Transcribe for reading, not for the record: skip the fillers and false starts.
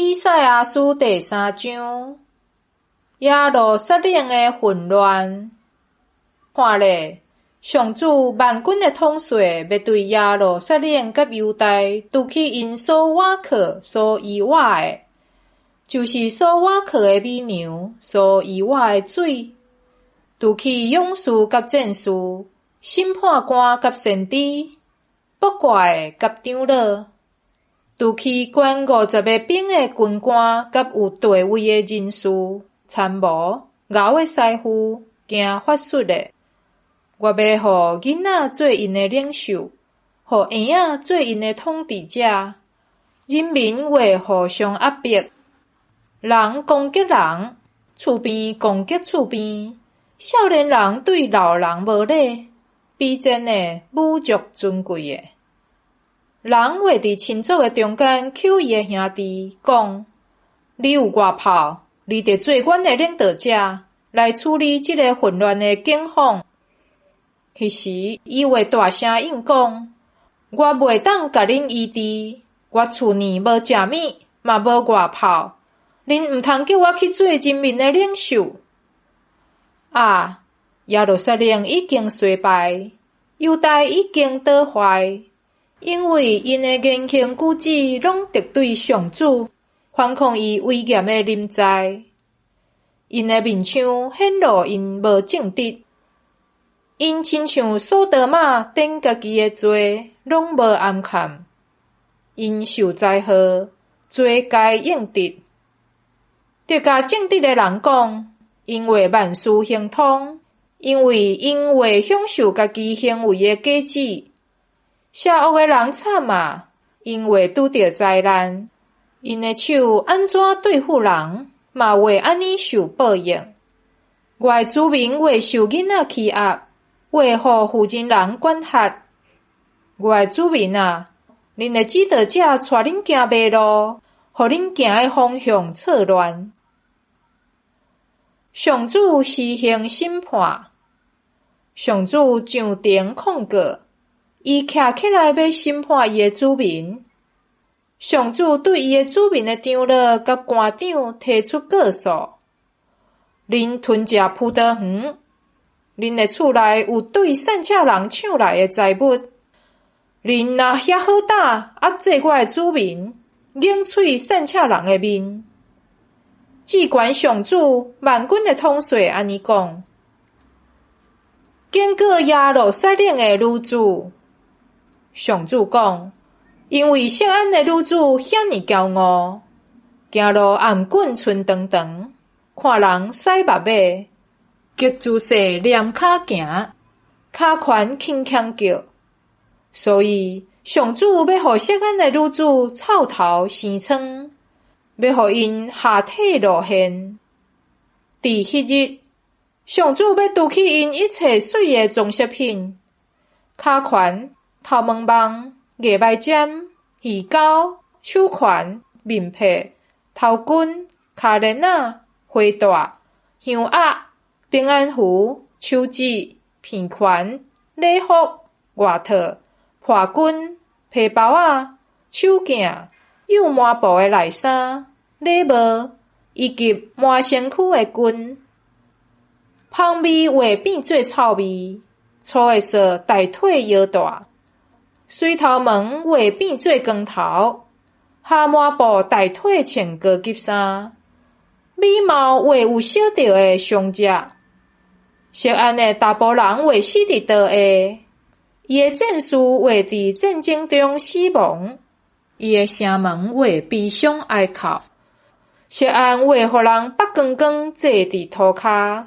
以赛亚书第3章，耶路撒冷的混乱。看咧，上主万军的统帅要对耶路撒冷甲犹大拄起因所瓦靠、所遗瓦的，就是所瓦靠的美牛、所遗瓦的水，拄起勇士甲战士、审判官甲先知、卜卦的甲长老。拄起管50个兵的军官，甲有地位的人士、参谋、敖的师傅、行法术的。我要互囡仔做因的领袖，互婴仔做因的统治者。人民会互相压迫，人攻击人，厝边攻击厝边，少年人对老人无礼，比真的侮辱尊贵的。人会伫亲族的中间求伊的兄弟，讲：你有外炮，你得做阮的领导者，来处理这个混乱的境况。迄时，伊会大声应讲：我袂当甲恁医治，我厝里无食米，嘛无外炮，恁毋通叫我去做人民的领袖。啊！耶路撒冷已经衰败，犹大已经倒坏。因为因的言行举止拢敌对上主，反抗伊威严的临在。因的面相显露因无正直，因亲像索多玛顶家己的罪，拢无暗藏。因受灾祸，罪该应得。得甲正直的人讲，因为万事亨通，因为因会享受家己行为的果子。邪恶的人惨啊，因为拄着灾难，因的手安怎对付人，嘛会安尼受报应。我的子民会受囡仔欺压，会互负人人管辖。我的子民啊，恁的指导者带恁行迷路，互恁行的方向错乱。上主施行审判，上主上庭控告。伊徛起来要审判伊的子民，上主对伊的子民的长老甲官长提出告诉：恁吞食葡萄园，恁的厝内有对散赤人抢来的财物，恁若遐好胆压制我的子民，硬喙散赤人的面。至关上主万军的统帅安尼讲：经过耶路撒冷的女子。上主讲，因为锡安的女子遐尼骄傲，行路颔棍寸长长，看人屎目尾，极自细踮骹行，骹宽轻轻叫。所以上主要互锡安的女子臭头生疮，要互因下体露现。伫迄日，上主要拄起因一切水的装饰品，骹宽。头毛毛、牙白尖、鱼钩、手环、面皮、头巾、脚链仔、花带、香鸭、平安符、手指、片环、礼服、外套、破裙、皮包仔、手镜、有满布的内衫、礼帽，以及满身躯的裙。香味会变做臭味，粗的色大腿腰大。水头毛会变做光头，下满布大腿穿高级衫，美貌会有小着的伤只。锡安的大部人会死伫刀下，伊的战士会伫战争中死亡，伊的城门会悲伤哀哭。锡安会互人北光光坐伫涂骹。